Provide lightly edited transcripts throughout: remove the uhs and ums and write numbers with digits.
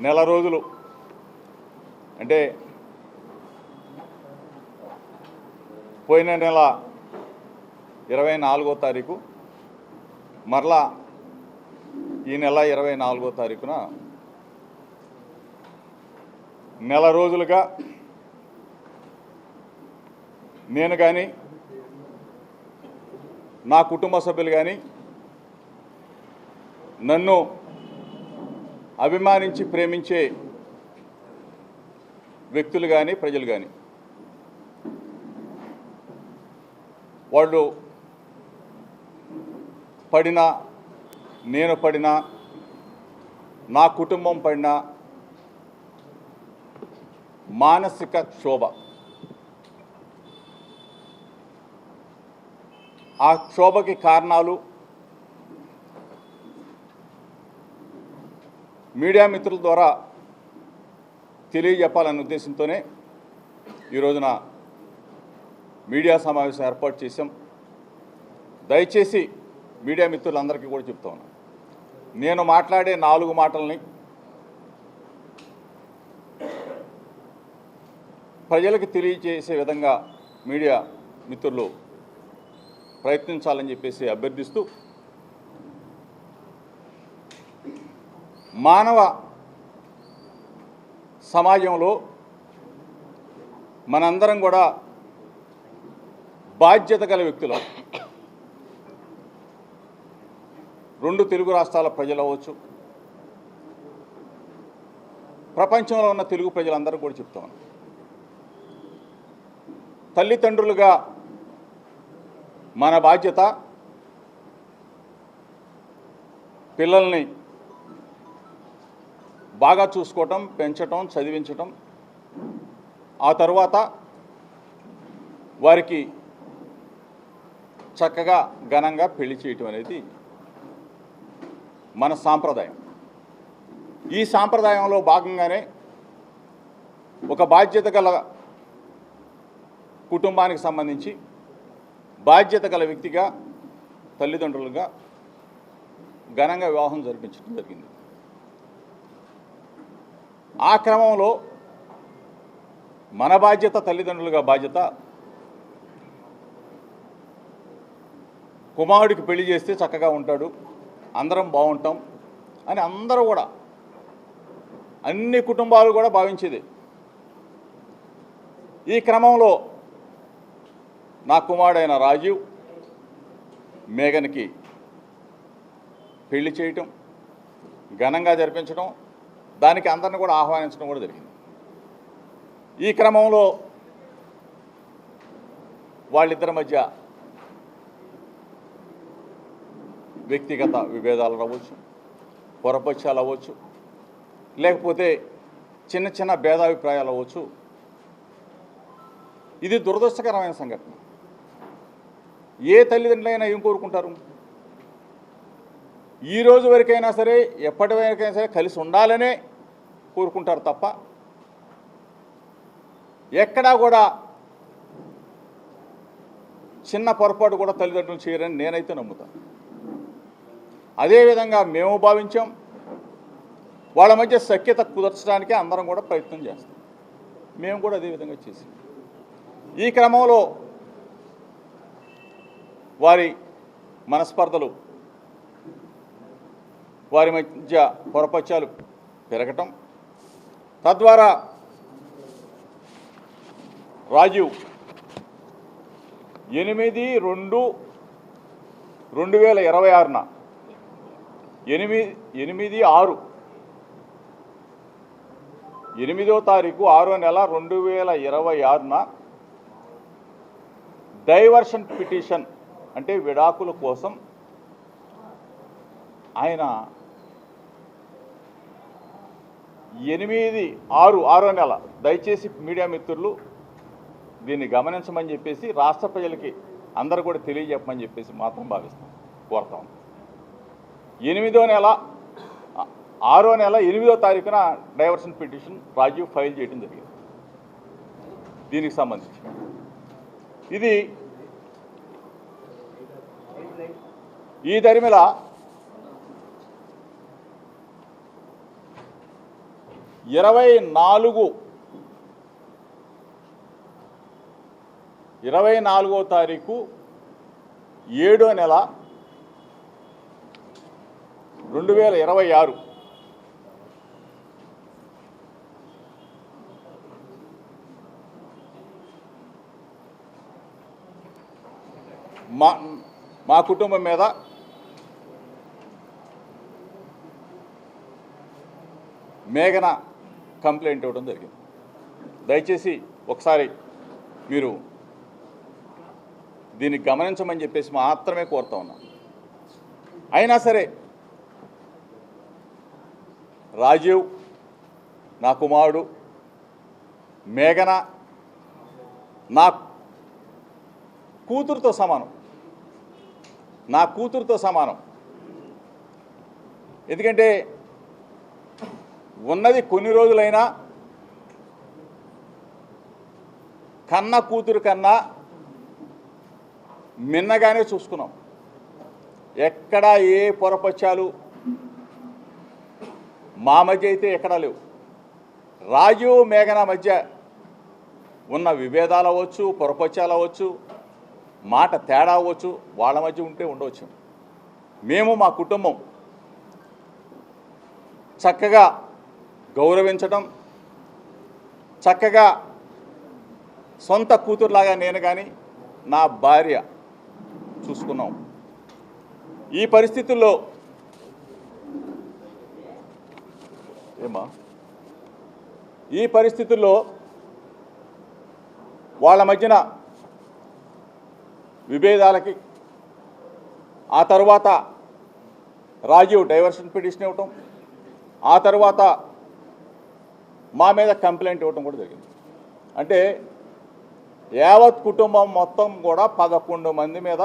నెల రోజులు అంటే పోయిన నెల 24వ తారీఖు మరలా ఈ నెల 24వ తారీఖున నెల రోజులుగా నేను కానీ నా కుటుంబ సభ్యులు కానీ నన్ను అభిమానించి ప్రేమించే వ్యక్తులు కానీ ప్రజలు కానీ వాళ్ళు పడినా నేను పడినా నా కుటుంబం పడినా మానసిక క్షోభ ఆ క్షోభకి కారణాలు మీడియా మిత్రుల ద్వారా తెలియజెప్పాలనే ఉద్దేశంతోనే ఈ రోజున మీడియా సమావేశం ఏర్పాటు చేశాం. దయచేసి మీడియా మిత్రులందరికీ కూడా చెప్తా ఉన్నాను, నేను మాట్లాడే 4 మాటల్ని ప్రజలకు తెలియజేసే విధంగా మీడియా మిత్రులు ప్రయత్నించాలని చెప్పేసి అభ్యర్థిస్తూ, మానవ సమాజంలో మనందరం కూడా బాధ్యత గల వ్యక్తులు. 2 తెలుగు రాష్ట్రాల ప్రజలు అవ్వచ్చు, ప్రపంచంలో ఉన్న తెలుగు ప్రజలందరూ కూడా చెప్తాను, తల్లిదండ్రులుగా మన బాధ్యత పిల్లల్ని బాగా చూసుకోవటం, పెంచటం, చదివించటం, ఆ తర్వాత వారికి చక్కగా ఘనంగా పెళ్లి చేయటం అనేది మన సాంప్రదాయం. ఈ సాంప్రదాయంలో భాగంగానే ఒక బాధ్యత గల కుటుంబానికి సంబంధించి బాధ్యత గల వ్యక్తిగా తల్లిదండ్రులుగా ఘనంగా వివాహం జరిపించడం జరిగింది. ఆ క్రమంలో మన బాధ్యత, తల్లిదండ్రులుగా బాధ్యత, కుమారుడికి పెళ్లి చేస్తే చక్కగా ఉంటాడు, అందరం బాగుంటాం అని అందరూ కూడా, అన్ని కుటుంబాలు కూడా భావించేది. ఈ క్రమంలో నా కుమారుడైన రాజీవ్ మేఘన్కి పెళ్లి చేయటం, ఘనంగా జరిపించడం, దానికి అందరిని కూడా ఆహ్వానించడం కూడా జరిగింది. ఈ క్రమంలో వాళ్ళిద్దరి మధ్య వ్యక్తిగత విభేదాలు అవ్వచ్చు, పొరపక్షాలు అవ్వచ్చు, లేకపోతే చిన్న చిన్న భేదాభిప్రాయాలు అవ్వచ్చు. ఇది దురదృష్టకరమైన సంఘటన. ఏ తల్లిదండ్రులైనా ఏం కోరుకుంటారు? ఈ రోజు వరకైనా సరే, ఎప్పటి వరకైనా సరే కలిసి ఉండాలనే కోరుకుంటారు తప్ప ఎక్కడా కూడా చిన్న పొరపాటు కూడా తల్లిదండ్రులు చేయరని నేనైతే నమ్ముతాను. అదేవిధంగా మేము భావించాం. వాళ్ళ మధ్య సఖ్యత కుదర్చడానికి అందరం కూడా ప్రయత్నం చేస్తాం. మేము కూడా అదేవిధంగా చేసాం. ఈ క్రమంలో వారి మనస్పర్ధలు, వారి మధ్య పొరపక్షాలు పెరగటం, తద్వారా రాజీవ్ 8/2/2026న 8/6వ తారీఖు 6వ నెల 2026న డైవర్షన్ పిటిషన్ అంటే విడాకుల కోసం ఆయన 8/6వ నెల, దయచేసి మీడియా మిత్రులు దీన్ని గమనించమని చెప్పేసి రాష్ట్ర ప్రజలకి అందరూ కూడా తెలియజెప్పమని చెప్పేసి మాత్రం కోరుతాం. 6వ నెల 8వ తారీఖున డైవర్షన్ పిటిషన్ రాజీవ్ ఫైల్ చేయడం జరిగింది. దీనికి సంబంధించి ఇది ఈ దరిమిల 24వ తారీఖు 7వ నెల 2026 మా కుటుంబం మీద మేఘన కంప్లైంట్ ఇవ్వడం జరిగింది. దయచేసి ఒకసారి మీరు దీన్ని గమనించమని చెప్పేసి మాత్రమే కోరుతా ఉన్నాం. అయినా సరే రాజీవ్ నా కుమారుడు, మేఘన నా కూతురుతో సమానం. ఎందుకంటే ఉన్నది కొన్ని రోజులైనా కన్న కూతురు కన్నా మిన్నగానే చూసుకున్నాం. ఎక్కడా ఏ పొరపచ్చాలు మా మధ్య అయితే ఎక్కడా లేవు. రాజీవ్ మేఘన మధ్య ఉన్న విభేదాలు అవ్వచ్చు, పొరపచ్చాలు అవ్వచ్చు, మాట తేడా అవ్వచ్చు, వాళ్ళ మధ్య ఉంటే ఉండవచ్చు. మేము మా కుటుంబం చక్కగా గౌరవించడం, చక్కగా సొంత కూతురులాగా నేను కానీ నా భార్య చూసుకున్నాం. ఈ పరిస్థితుల్లో వాళ్ళ మధ్యన విభేదాలకి ఆ తర్వాత రాజీవ్ డైవర్షన్ పిటిషన్ ఇవ్వటం, ఆ తర్వాత మా మీద కంప్లైంట్ ఇవ్వటం కూడా జరిగింది. అంటే యావత్ కుటుంబం మొత్తం కూడా 11 మంది మీద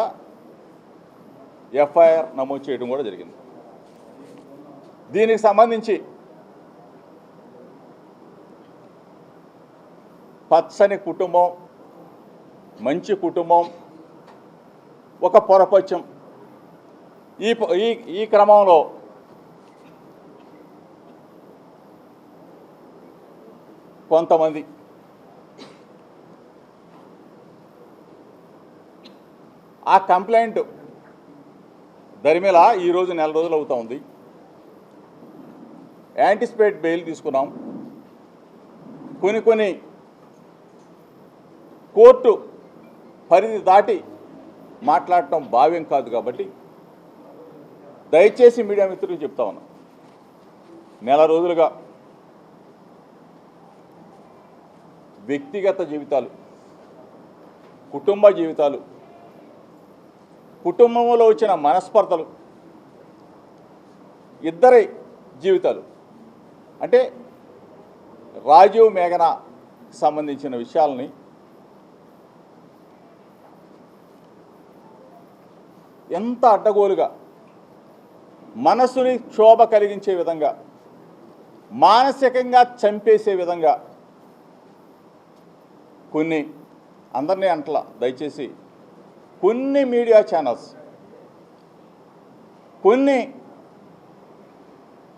ఎఫ్ఐఆర్ నమోదు చేయడం కూడా జరిగింది. దీనికి సంబంధించి పచ్చని కుటుంబం, మంచి కుటుంబం, ఒక పొరపచ్చం. ఈ క్రమంలో కొంతమంది ఆ కంప్లైంట్ దరిమిలా ఈరోజు నెల రోజులు అవుతా ఉంది. యాంటిసిపేట్ బెయిల్ తీసుకున్నాం. కొన్ని కోర్టు పరిధి దాటి మాట్లాడటం భావ్యం కాదు. కాబట్టి దయచేసి మీడియా మిత్రులకు చెప్తా ఉన్నాం, నెల రోజులుగా వ్యక్తిగత జీవితాలు, కుటుంబ జీవితాలు, కుటుంబంలో వచ్చిన మనస్పర్ధలు, ఇద్దరి జీవితాలు, అంటే రాజీవ్ మేఘన సంబంధించిన విషయాలని ఎంత అడ్డగోలుగా, మనసుని క్షోభ కలిగించే విధంగా, మానసికంగా చంపేసే విధంగా కొన్ని, అందరినీ అంటలా, దయచేసి కొన్ని మీడియా ఛానల్స్, కొన్ని